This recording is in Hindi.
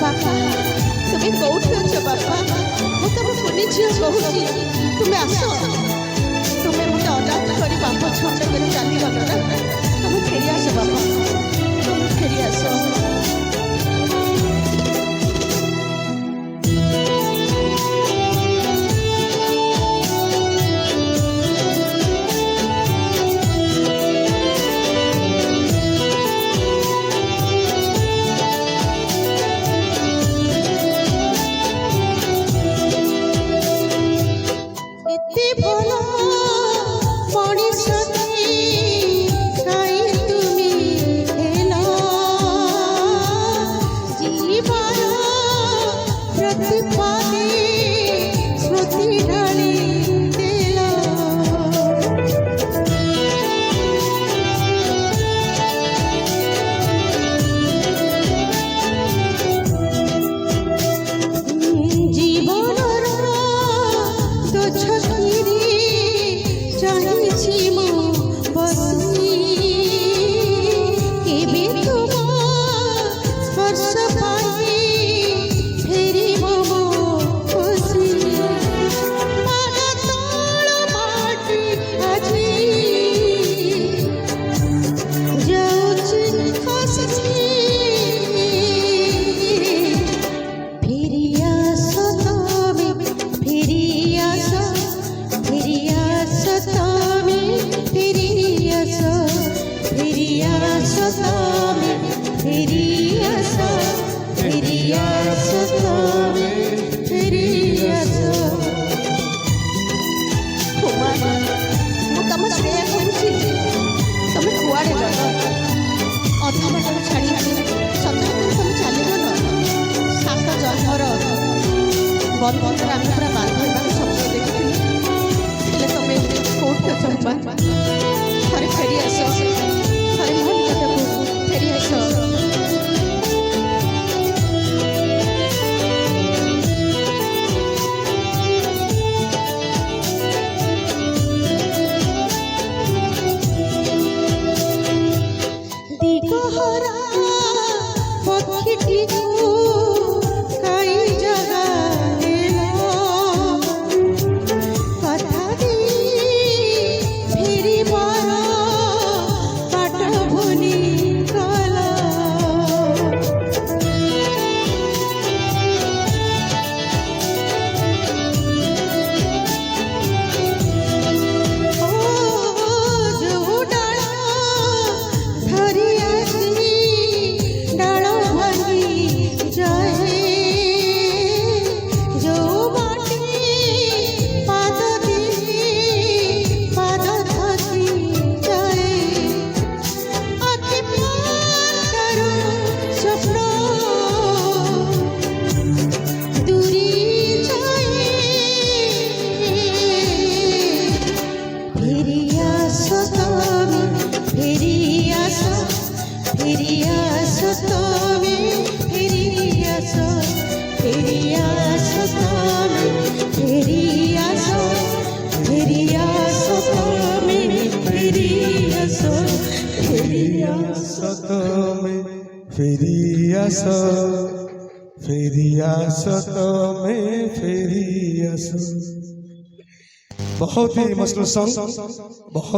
बापा तुम्हें कौटी अच्छ बापा मु तुम कुनी झील कहूँ तुम्हें आस तुम्हें मत अनाथ कर बाप छंड कर चली गल ना तुम फेरी आस बापा तुम फेरी आस बंधन आम पूरा बांधे स्वप्न देखी तुम्हें कौट अच्छा थे फेरी आस थे मन फेरी आस আসো তুমি ফিরি আসো তুমি ফিরি আসো তুমি ফিরি আসো তুমি ফিরি আসো তুমি ফিরি আসো। बहुत ही मशहूर सॉन्ग, बहुत